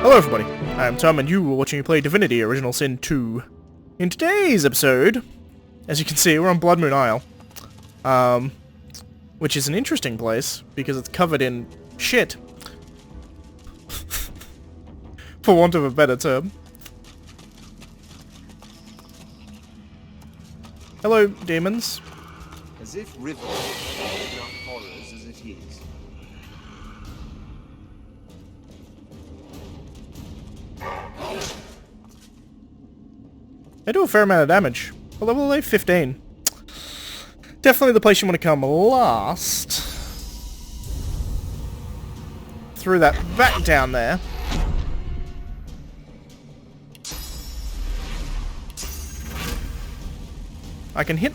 Hello everybody, I'm Tom and you are watching me play Divinity Original Sin 2. In today's episode, as you can see, we're on Blood Moon Isle. Which is an interesting place, because it's covered in shit. For want of a better term. Hello, demons. As if River had enough horrors as it is. They do a fair amount of damage. For level 15. Definitely the place you want to come last. Threw that back down there. I can hit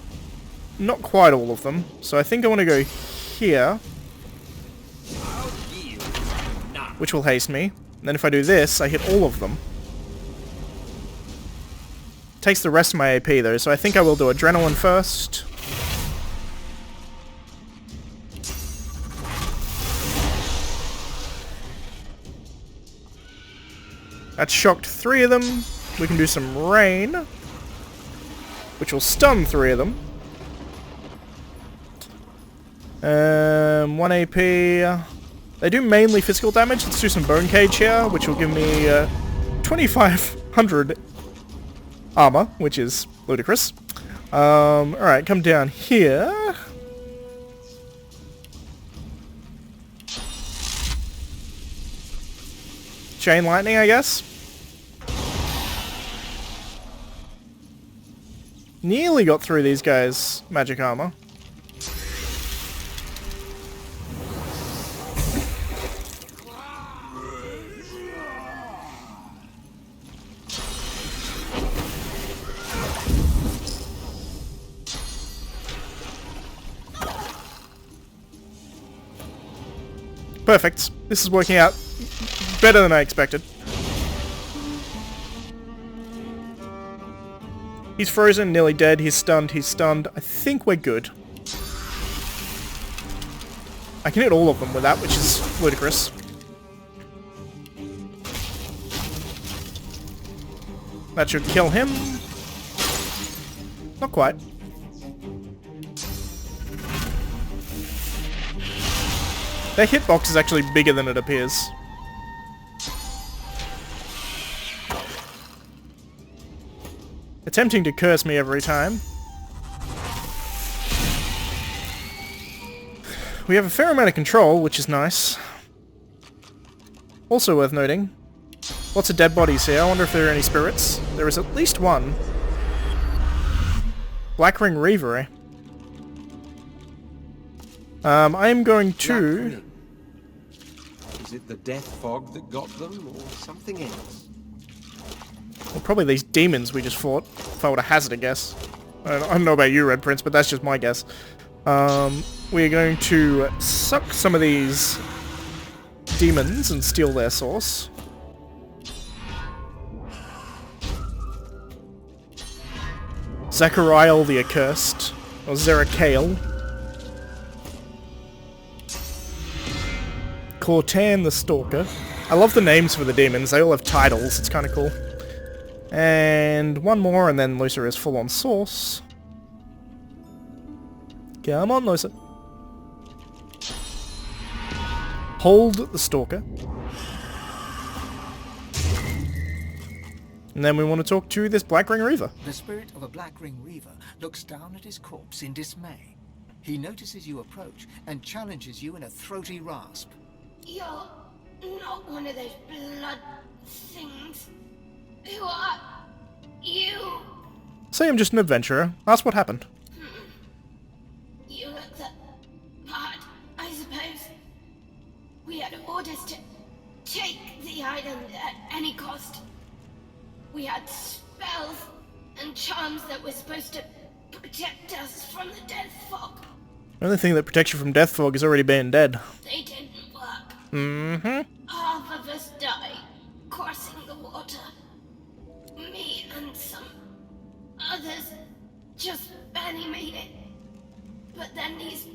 not quite all of them, so I think I want to go here. Which will haste me. And then if I do this, I hit all of them. Takes the rest of my AP though, so I think I will do Adrenaline first. That shocked 3 of them. We can do some Rain, which will stun 3 of them. 1 AP. They do mainly physical damage. Let's do some Bone Cage here, which will give me 2,500 armor, which is ludicrous. Alright, come down here. Chain Lightning, I guess. Nearly got through these guys' magic armor. Perfect. This is working out better than I expected. He's frozen, nearly dead, he's stunned. I think we're good. I can hit all of them with that, which is ludicrous. That should kill him. Not quite. Their hitbox is actually bigger than it appears. Attempting to curse me every time. We have a fair amount of control, which is nice. Also worth noting, lots of dead bodies here. I wonder if there are any spirits. There is at least one. Blackring Reaver, eh? I am going to... Is it the death fog that got them, or something else? Well, probably these demons we just fought, if I were to hazard a guess. I don't know about you, Red Prince, but that's just my guess. We're going to suck some of these demons and steal their source. Zachariel the Accursed, or Zerakale. Cortan the Stalker. I love the names for the demons, they all have titles, it's kind of cool. And one more, and then Lucer is full on source. Come on, Lucer. Hold the Stalker. And then we want to talk to this Blackring Reaver. The spirit of a Blackring Reaver looks down at his corpse in dismay. He notices you approach and challenges you in a throaty rasp. You're not one of those blood things. Who are you? Say I'm just an adventurer. Ask what happened. You look the part, I suppose. We had orders to take the island at any cost. We had spells and charms that were supposed to protect us from the death fog. The only thing that protects you from death fog is already being dead. They didn't work. Mm-hmm. Half of us died crossing the water. Me and some others just barely made it. But then these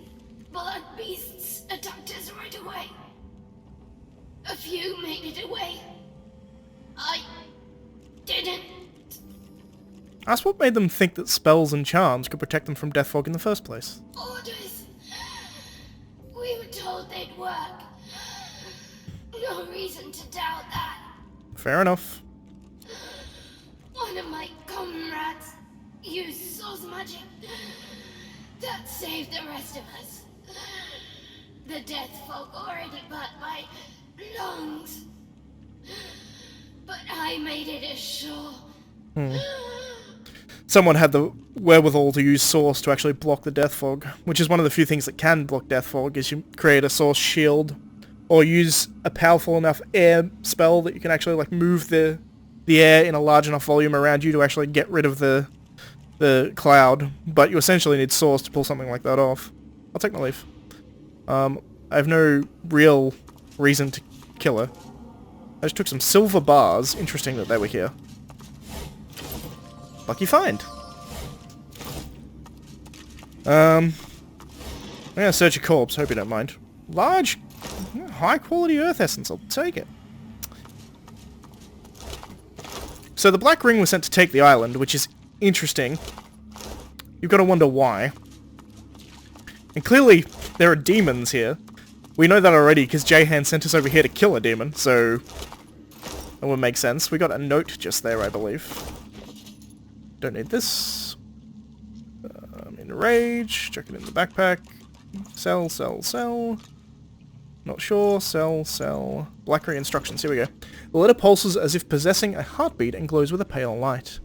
blood beasts attacked us right away. A few made it away, I didn't. Ask what made them think that spells and charms could protect them from death fog in the first place. Orders. We were told they'd work. No reason to doubt that. Fair enough. One of my comrades used source magic. That saved the rest of us. The death fog already burnt my lungs. But I made it ashore. Someone had the wherewithal to use Source to actually block the death fog, which is one of the few things that can block death fog, is you create a Source shield, or use a powerful enough air spell that you can actually like move the air in a large enough volume around you to actually get rid of the cloud, but you essentially need Source to pull something like that off. I'll take my leave. I have no real reason to kill her. I just took some silver bars. Interesting that they were here. Lucky find. I'm gonna search a corpse, hope you don't mind. Large, high quality earth essence, I'll take it. So the Black Ring was sent to take the island, which is interesting. You've got to wonder why. And clearly, there are demons here. We know that already, because Jahan sent us over here to kill a demon, so that would make sense. We got a note just there, I believe. Don't need this. Enrage. Chuck it in the backpack. Sell, sell, sell. Not sure. Sell, sell. Black Ring instructions. Here we go. The letter pulses as if possessing a heartbeat and glows with a pale light.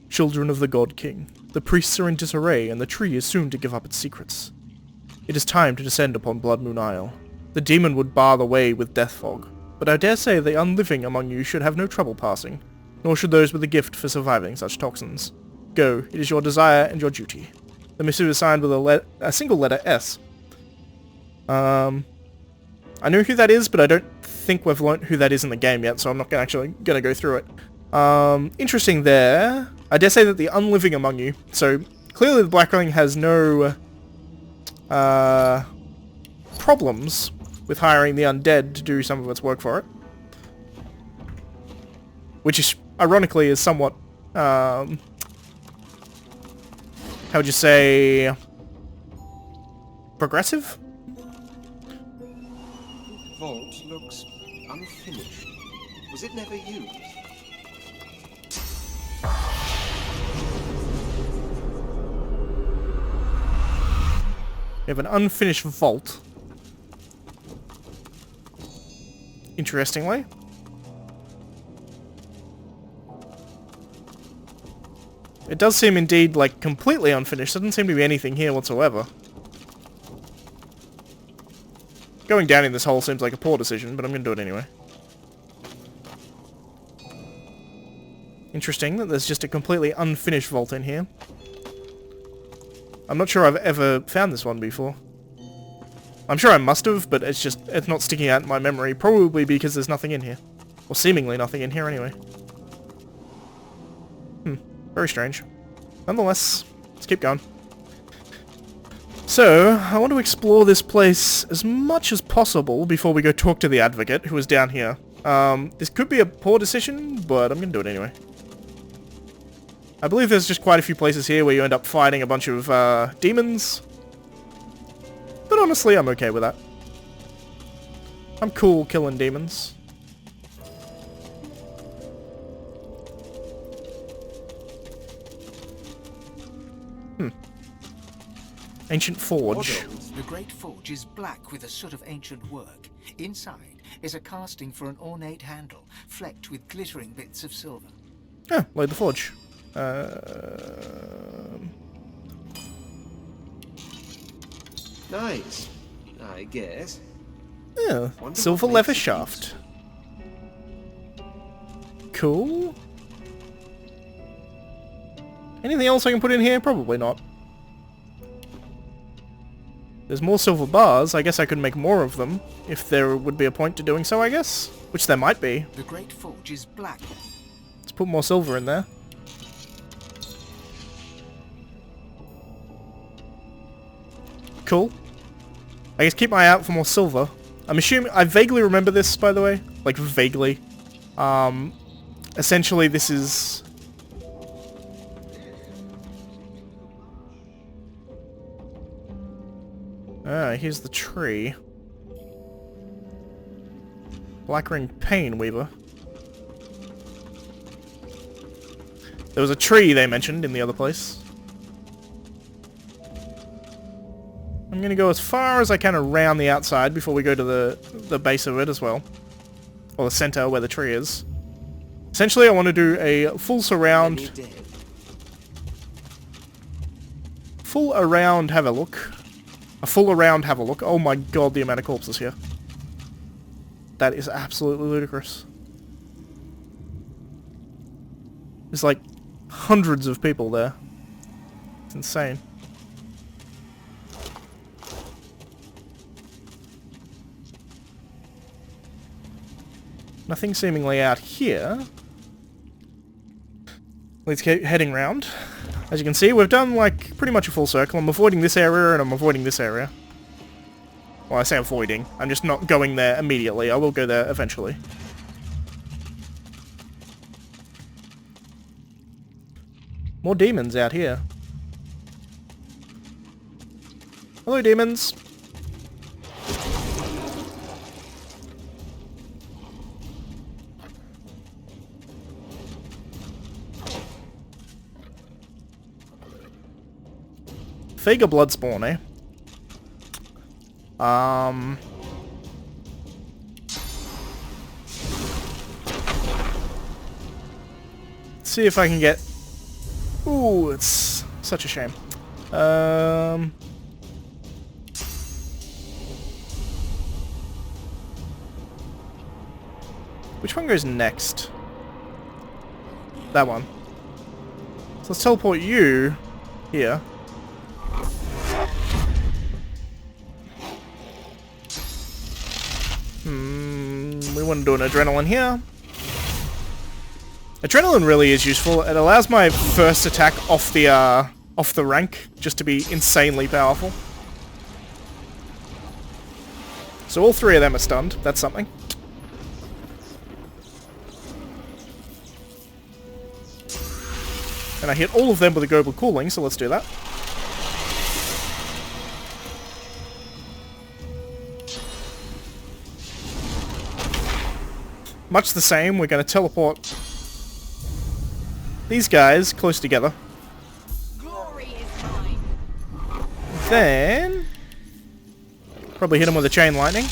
Children of the God King. The priests are in disarray, and the tree is soon to give up its secrets. It is time to descend upon Blood Moon Isle. The demon would bar the way with death fog, but I dare say the unliving among you should have no trouble passing, nor should those with a gift for surviving such toxins. Go, it is your desire and your duty. The missive is signed with a single letter S. I know who that is, but I don't think we've learnt who that is in the game yet, so I'm not actually going to go through it. Interesting there. I dare say that the unliving among you, so clearly the Black Ring has no problems with hiring the undead to do some of its work for it. Which is, ironically, is somewhat, how would you say, progressive? The vault looks unfinished. Was it never used? We have an unfinished vault. Interestingly. It does seem indeed, like, completely unfinished. There doesn't seem to be anything here whatsoever. Going down in this hole seems like a poor decision, but I'm going to do it anyway. Interesting that there's just a completely unfinished vault in here. I'm not sure I've ever found this one before. I'm sure I must have, but it's not sticking out in my memory, probably because there's nothing in here. Or seemingly nothing in here anyway. Very strange. Nonetheless, let's keep going. So, I want to explore this place as much as possible before we go talk to the Advocate, who is down here. This could be a poor decision, but I'm going to do it anyway. I believe there's just quite a few places here where you end up fighting a bunch of demons. But honestly, I'm okay with that. I'm cool killing demons. Ancient Forge. The Great Forge is black with a soot of ancient work. Inside is a casting for an ornate handle, flecked with glittering bits of silver. Ah, load the forge. Nice, I guess. Yeah, Wonder silver what leather makes it shaft. Cool. Anything else I can put in here? Probably not. There's more silver bars. I guess I could make more of them, if there would be a point to doing so, I guess. Which there might be. The Great Forge is black. Let's put more silver in there. Cool. I guess keep my eye out for more silver. I'm assuming... I vaguely remember this, by the way. Like, vaguely. essentially this is... Ah, here's the tree. Blackring Painweaver. There was a tree they mentioned in the other place. I'm gonna go as far as I can around the outside before we go to the base of it as well. Or the center where the tree is. Essentially I want to do a full surround... Full around have a look. A full around have a look. Oh my god, the amount of corpses here. That is absolutely ludicrous. There's like hundreds of people there. It's insane. Nothing seemingly out here. Let's keep heading round. As you can see, we've done like pretty much a full circle. I'm avoiding this area and I'm avoiding this area. Well, I say avoiding. I'm just not going there immediately. I will go there eventually. More demons out here. Hello, demons. Fager Bloodspawn, eh? Let's see if I can get... Ooh, it's such a shame. Which one goes next? That one. So let's teleport you here. We want to do an adrenaline here. Adrenaline really is useful. It allows my first attack off the rank just to be insanely powerful. So all three of them are stunned. That's something. And I hit all of them with a Global Cooling, so let's do that. Much the same, we're going to teleport these guys close together. Glory is mine. Then probably hit them with a chain lightning.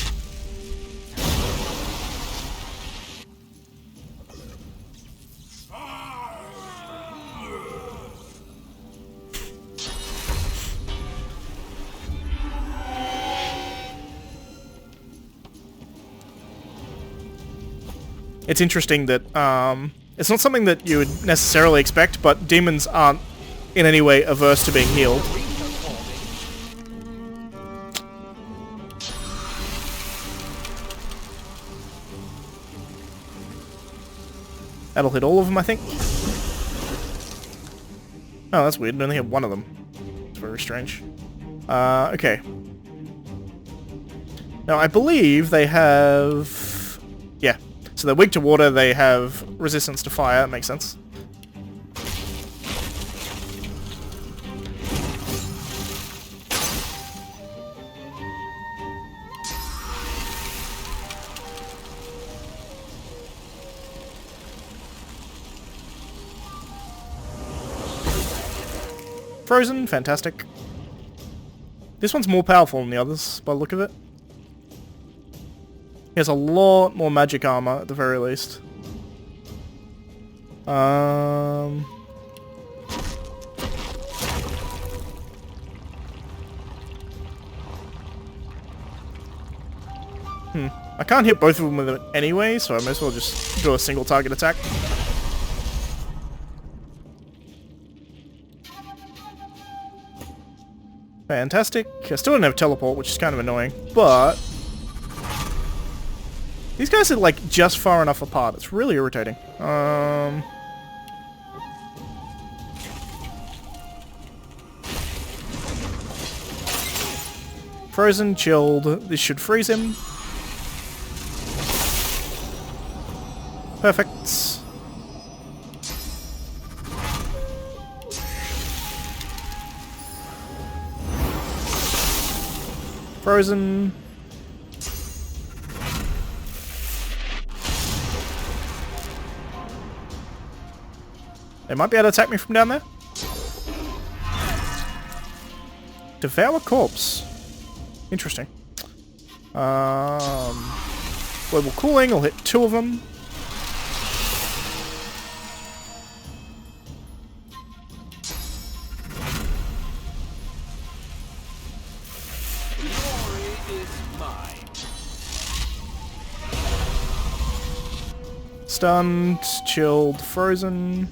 It's interesting that it's not something that you would necessarily expect, but demons aren't in any way averse to being healed. That'll hit all of them, I think. Oh, that's weird. I only hit one of them. It's very strange. Okay. Now, I believe they have... Yeah. So they're weak to water, they have resistance to fire, that makes sense. Frozen, fantastic. This one's more powerful than the others, by the look of it. He has a lot more magic armor, at the very least. I can't hit both of them with it anyway, so I might as well just do a single target attack. Fantastic. I still don't have teleport, which is kind of annoying, but... These guys are, like, just far enough apart. It's really irritating. Frozen, chilled. This should freeze him. Perfect. frozen. They might be able to attack me from down there. Devour corpse. Interesting. Global cooling. I'll hit 2 of them. Stunned, chilled, frozen.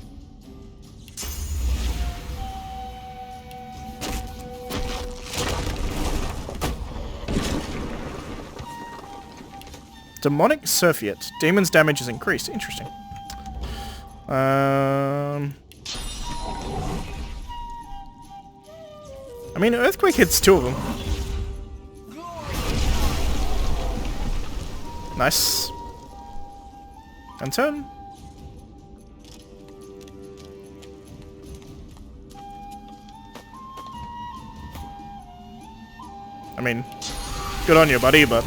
Demonic Surfeit. Demon's damage is increased. Interesting. I mean, Earthquake hits 2 of them. Nice. And turn. I mean, good on you, buddy, but...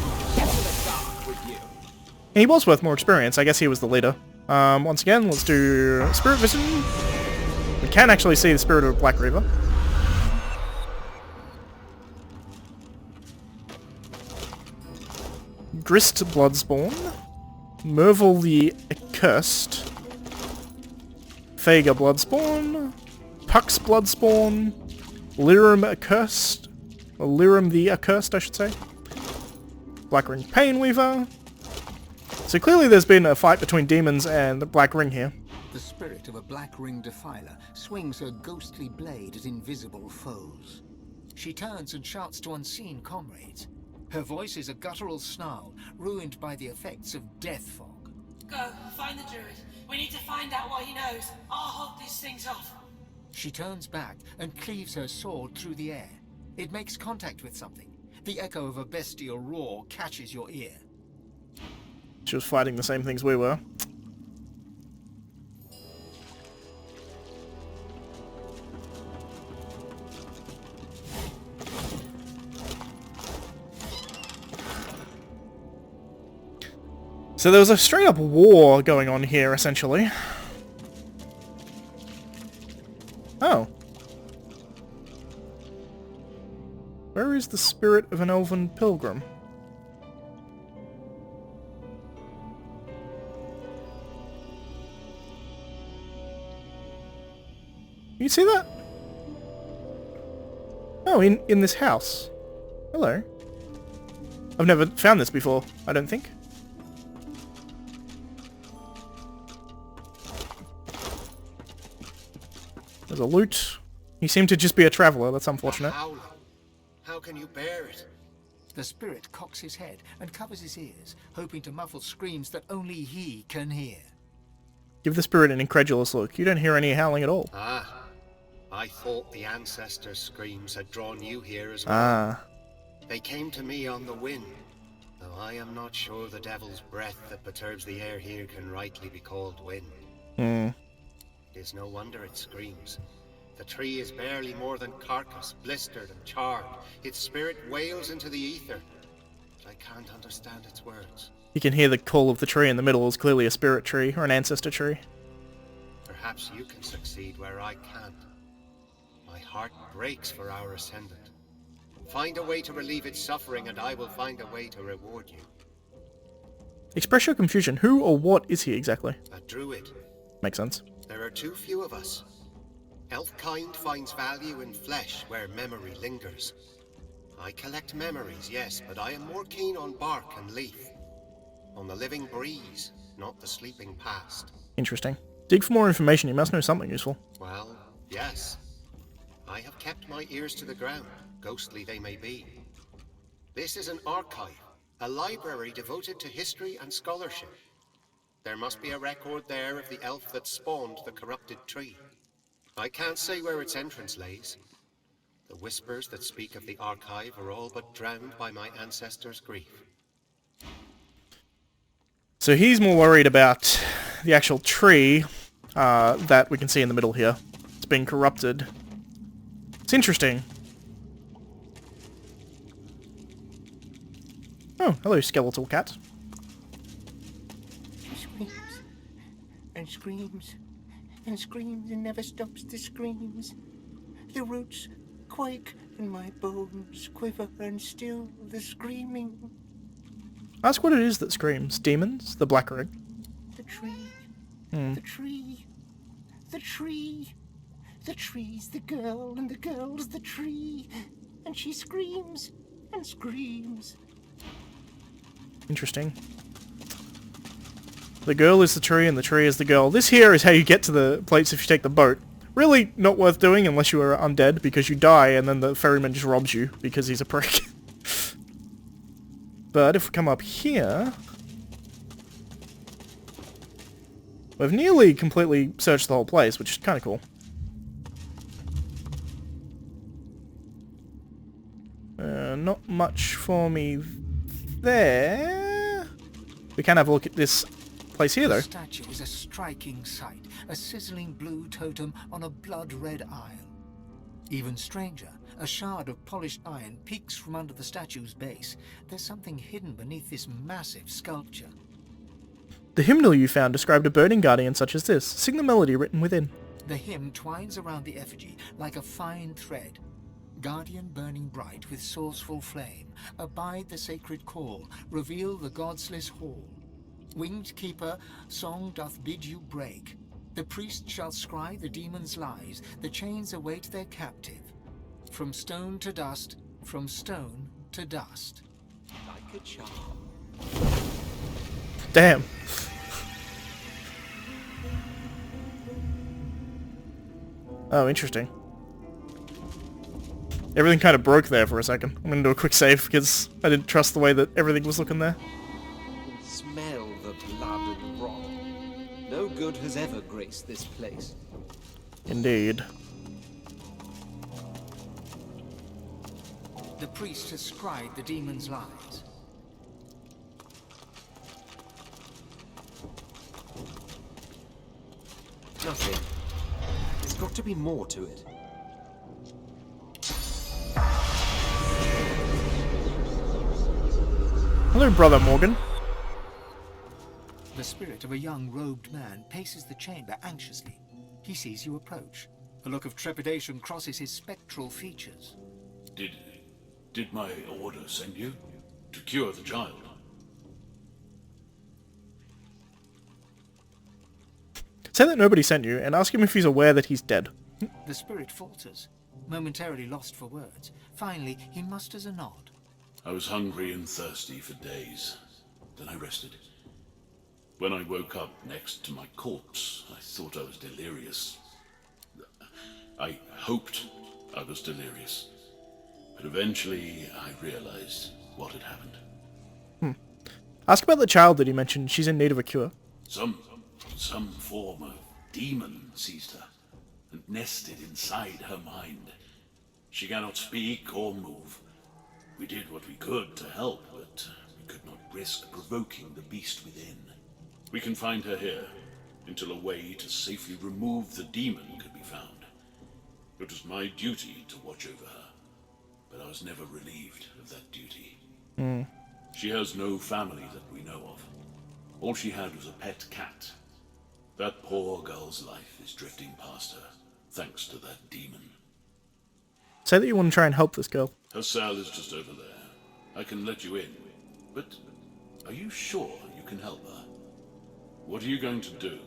He was worth more experience. I guess he was the leader. Once again, let's do Spirit Vision. We can actually see the spirit of Black Reaver. Grist Bloodspawn. Mervil the Accursed. Fager Bloodspawn. Pux Bloodspawn. Lirum Accursed. Or Lirum the Accursed, I should say. Black Ring Painweaver. So clearly there's been a fight between demons and the Black Ring here. The spirit of a Black Ring Defiler swings her ghostly blade at invisible foes. She turns and shouts to unseen comrades. Her voice is a guttural snarl, ruined by the effects of death fog. Go, find the druid. We need to find out what he knows. I'll hold these things off. She turns back and cleaves her sword through the air. It makes contact with something. The echo of a bestial roar catches your ear. She was fighting the same things we were. So there was a straight up war going on here, essentially. Oh. Where is the spirit of an elven pilgrim? You see that? Oh, in this house. Hello. I've never found this before, I don't think. There's a loot. He seemed to just be a traveller, that's unfortunate. How can you bear it? The spirit cocks his head and covers his ears, hoping to muffle screams that only he can hear. Give the spirit an incredulous look. You don't hear any howling at all. Ah. I thought the ancestors' screams had drawn you here as well. Ah. They came to me on the wind, though I am not sure the devil's breath that perturbs the air here can rightly be called wind. It is no wonder it screams. The tree is barely more than carcass, blistered and charred. Its spirit wails into the ether, but I can't understand its words. You can hear the call of the tree in the middle is clearly a spirit tree, or an ancestor tree. Perhaps you can succeed where I can't. My heart breaks for our ascendant. Find a way to relieve its suffering, and I will find a way to reward you. Express your confusion. Who or what is he exactly? A druid. Makes sense. There are too few of us. Elfkind finds value in flesh where memory lingers. I collect memories, yes, but I am more keen on bark and leaf. On the living breeze, not the sleeping past. Interesting. Dig for more information. You must know something useful. Well, yes. I have kept my ears to the ground, ghostly they may be. This is an archive, a library devoted to history and scholarship. There must be a record there of the elf that spawned the corrupted tree. I can't say where its entrance lays. The whispers that speak of the archive are all but drowned by my ancestors' grief. So he's more worried about the actual tree that we can see in the middle here. It's being corrupted. It's interesting. Oh, hello, skeletal cat. She screams and screams and screams and never stops the screams. The roots quake and my bones quiver and still the screaming. Ask what it is that screams. Demons? The Black Ring? The tree, the tree, the tree. The tree's the girl and the girl's the tree. And she screams and screams. Interesting. The girl is the tree and the tree is the girl. This here is how you get to the place if you take the boat. Really not worth doing unless you are undead, because you die and then the ferryman just robs you because he's a prick. But if we come up here... we've nearly completely searched the whole place, which is kind of cool. Not much for me there. We can have a look at this place here, though. The statue is a striking sight, a sizzling blue totem on a blood-red isle. Even stranger, a shard of polished iron peeks from under the statue's base. There's something hidden beneath this massive sculpture. The hymnal you found described a burning guardian such as this. Sing the melody written within. The hymn twines around the effigy like a fine thread. Guardian burning bright with sourceful flame, abide the sacred call, reveal the godsless hall. Winged keeper, song doth bid you break. The priest shall scry the demon's lies, the chains await their captive. From stone to dust, from stone to dust. Like a charm. Damn. Oh, interesting. Everything kind of broke there for a second. I'm gonna do a quick save because I didn't trust the way that everything was looking there. You can smell the blood and rot. No good has ever graced this place. Indeed. The priest has scried the demon's lies. Nothing. There's got to be more to it. Hello, Brother Morgan. The spirit of a young robed man paces the chamber anxiously. He sees you approach. A look of trepidation crosses his spectral features. Did my order send you? To cure the child? Say that nobody sent you, and ask him if he's aware that he's dead. The spirit falters, momentarily lost for words. Finally, he musters a nod. I was hungry and thirsty for days. Then I rested. When I woke up next to my corpse, I thought I was delirious. I hoped I was delirious. But eventually, I realized what had happened. Ask about the child that he mentioned. She's in need of a cure. Some form of demon seized her and nested inside her mind. She cannot speak or move. We did what we could to help, but we could not risk provoking the beast within. We can find her here, until a way to safely remove the demon could be found. It was my duty to watch over her, but I was never relieved of that duty. She has no family that we know of. All she had was a pet cat. That poor girl's life is drifting past her, thanks to that demon. Say that you want to try and help this girl. Her cell is just over there. I can let you in, but are you sure you can help her? What are you going to do?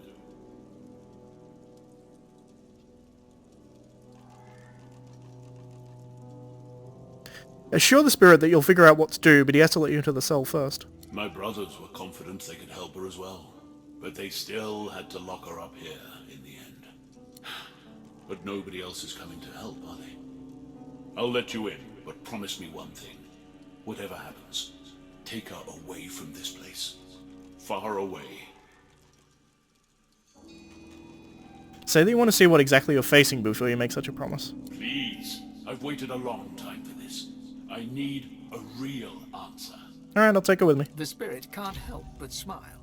Assure the spirit that you'll figure out what to do, but he has to let you into the cell first. My brothers were confident they could help her as well, but they still had to lock her up here in the end. But nobody else is coming to help, are they? I'll let you in, but promise me one thing. Whatever happens, take her away from this place. Far away. Say that you want to see what exactly you're facing before you make such a promise. Please, I've waited a long time for this. I need a real answer. Alright, I'll take her with me. The spirit can't help but smile.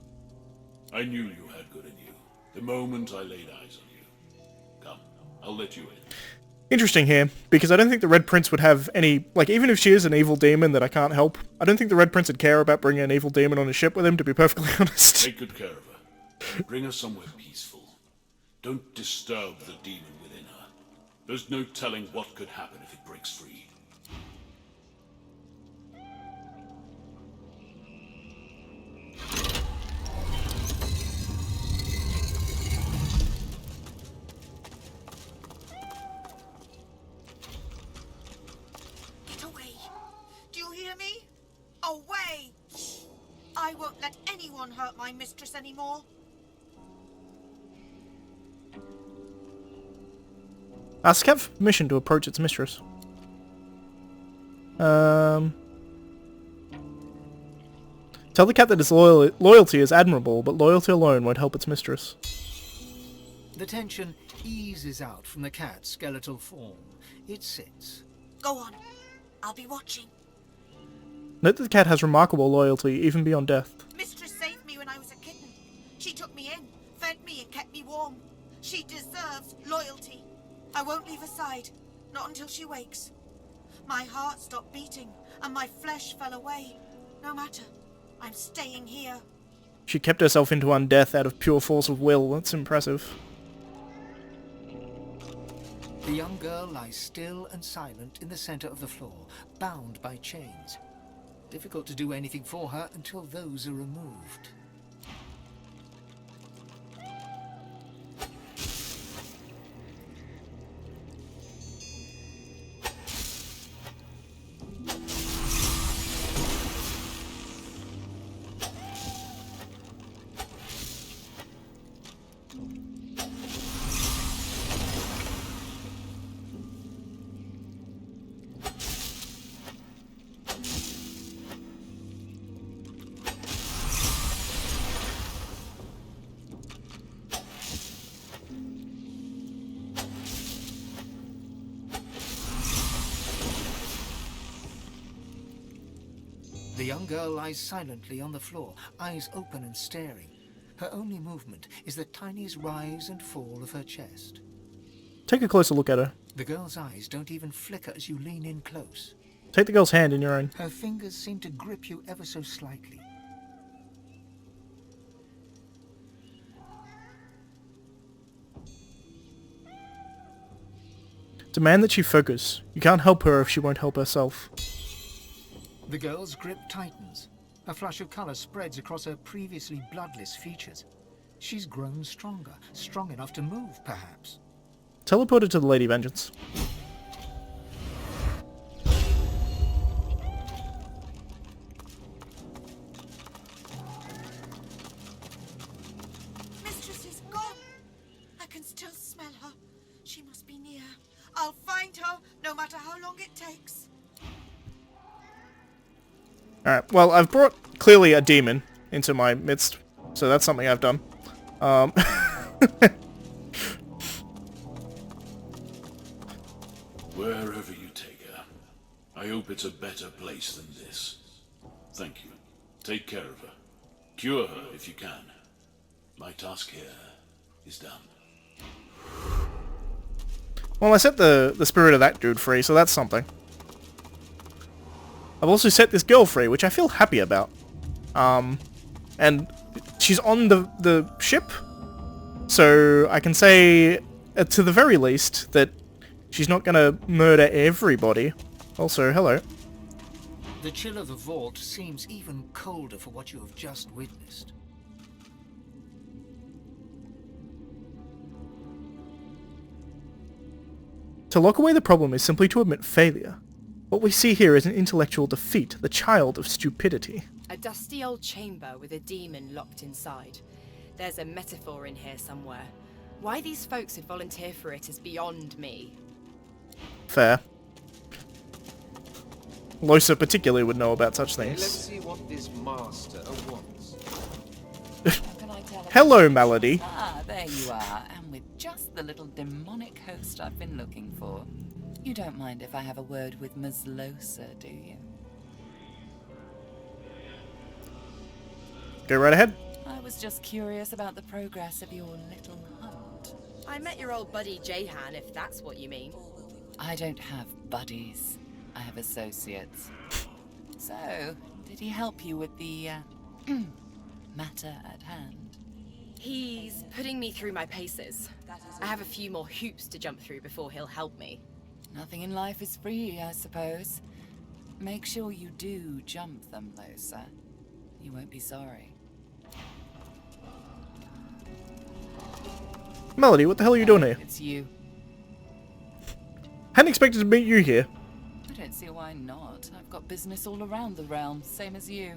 I knew you had good in you, the moment I laid eyes on you. Come, I'll let you in. interesting here, because I don't think the Red Prince would have any, like, even if she is an evil demon that I can't help, I don't think the Red Prince would care about bringing an evil demon on a ship with him, to be perfectly honest. Take good care of her. Bring her somewhere peaceful. Don't disturb the demon within her. There's no telling what could happen if it breaks free. Get away. Do you hear me? Away! I won't let anyone hurt my mistress anymore. Ask Kev permission to approach its mistress. Tell the cat that its loyalty is admirable, but loyalty alone won't help its mistress. The tension eases out from the cat's skeletal form. It sits. Go on. I'll be watching. Note that the cat has remarkable loyalty, even beyond death. Mistress saved me when I was a kitten. She took me in, fed me and kept me warm. She deserves loyalty. I won't leave her side, not until she wakes. My heart stopped beating, and my flesh fell away. No matter, I'm staying here. She kept herself into undeath out of pure force of will. That's impressive. The young girl lies still and silent in the center of the floor, bound by chains. Difficult to do anything for her until those are removed. The young girl lies silently on the floor, eyes open and staring. Her only movement is the tiniest rise and fall of her chest. Take a closer look at her. The girl's eyes don't even flicker as you lean in close. Take the girl's hand in your own. Her fingers seem to grip you ever so slightly. Demand that she focus. You can't help her if she won't help herself. The girl's grip tightens. A flush of color spreads across her previously bloodless features. She's grown stronger, strong enough to move, perhaps. Teleport her to the Lady Vengeance. Mistress is gone. I can still smell her. She must be near. I'll find her, no matter how long it takes. Alright, well, I've brought, clearly, a demon into my midst, so that's something I've done. Wherever you take her, I hope it's a better place than this. Thank you. Take care of her. Cure her if you can. My task here is done. Well, I set the spirit of that dude free, so that's something. I've also set this girl free, which I feel happy about. And she's on the ship, so I can say, to the very least, that she's not gonna murder everybody. Also, hello. The chill of the vault seems even colder for what you have just witnessed. To lock away the problem is simply to admit failure. What we see here is an intellectual defeat, the child of stupidity. A dusty old chamber with a demon locked inside. There's a metaphor in here somewhere. Why these folks would volunteer for it is beyond me. Fair. Losa particularly would know about such Let's things. see what this master wants. Hello, Malady. Ah, there you are, and with just the little demonic host I've been looking for. You don't mind if I have a word with Ms. Losa, do you? Go right ahead. I was just curious about the progress of your little hunt. I met your old buddy Jahan, if that's what you mean. I don't have buddies. I have associates. So, did he help you with the, matter at hand? He's putting me through my paces. I have a few more hoops to jump through before he'll help me. Nothing in life is free, I suppose. Make sure you do jump them, Lohse. You won't be sorry. Melody, what the hell are you doing here? It's you. Hadn't expected to meet you here. I don't see why not. I've got business all around the realm, same as you.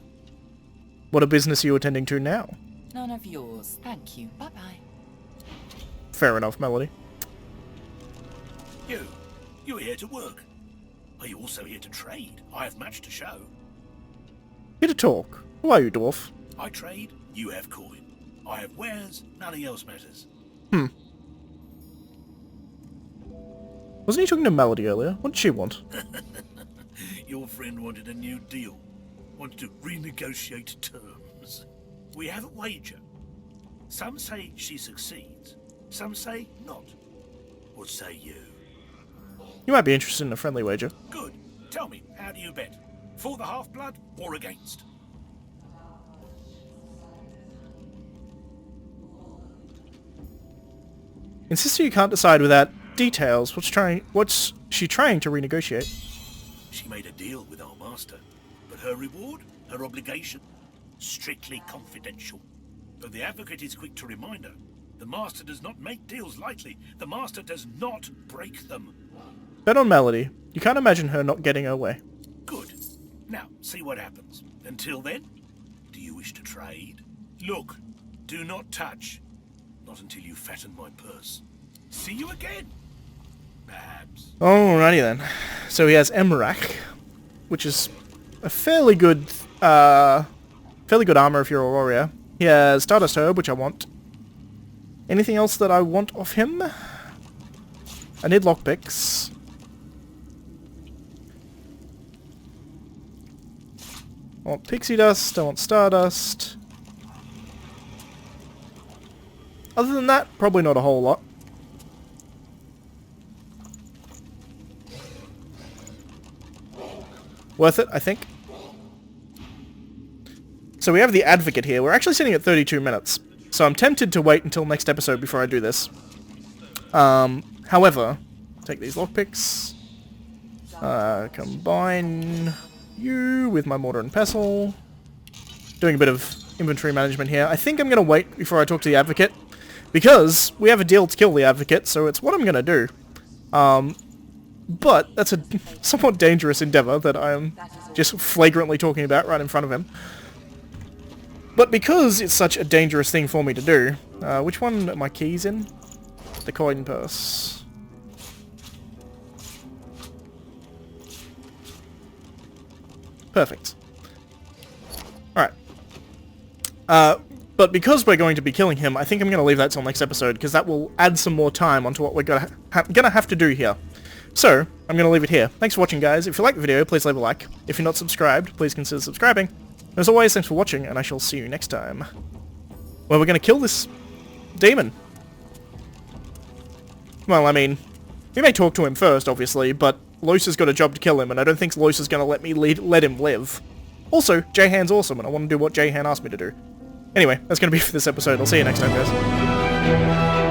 What a business are you attending to now? None of yours. Thank you. Bye-bye. Fair enough, Melody. You're here to work. Are you also here to trade? I have much to show. Here to talk. Who are you, dwarf? I trade, you have coin. I have wares, nothing else matters. Wasn't he talking to Melody earlier? What did she want? Your friend wanted a new deal. Wanted to renegotiate terms. We have a wager. Some say she succeeds. Some say not. What say you? You might be interested in a friendly wager. Good. Tell me, how do you bet? For the half-blood or against? Insisting you can't decide without details. What's she trying to renegotiate? She made a deal with our master, but her reward, her obligation, strictly confidential. Though the advocate is quick to remind her, the master does not make deals lightly. The master does not break them. Bet on Melody. You can't imagine her not getting her way. Good. Now, see what happens. Until then, do you wish to trade? Look, do not touch. Not until you fatten my purse. See you again. Perhaps. Alrighty then. So he has Emrak, which is a fairly good armor if you're a warrior. He has Stardust Herb, which I want. Anything else that I want off him? I need lockpicks. I want Pixie Dust, I want Stardust. Other than that, probably not a whole lot. Worth it, I think. So we have the Advocate here. We're actually sitting at 32 minutes. So I'm tempted to wait until next episode before I do this. However, take these lockpicks. Combine you with my Mortar and Pestle. Doing a bit of inventory management here. I think I'm going to wait before I talk to the Advocate. Because we have a deal to kill the Advocate, so it's what I'm going to do. But that's a somewhat dangerous endeavor that I am just flagrantly talking about right in front of him. But because it's such a dangerous thing for me to do, which one are my keys in? The coin purse. Perfect. Alright. But because we're going to be killing him, I think I'm going to leave that till next episode, because that will add some more time onto what we're gonna have to do here. So, I'm going to leave it here. Thanks for watching, guys. If you like the video, please leave a like. If you're not subscribed, please consider subscribing. As always, thanks for watching, and I shall see you next time. Well, we're going to kill this demon. Well, I mean, we may talk to him first, obviously, but Lohse's got a job to kill him, and I don't think Lohse's going to let him live. Also, Jaehaan's awesome, and I want to do what Jaehaan asked me to do. Anyway, that's going to be for this episode. I'll see you next time, guys.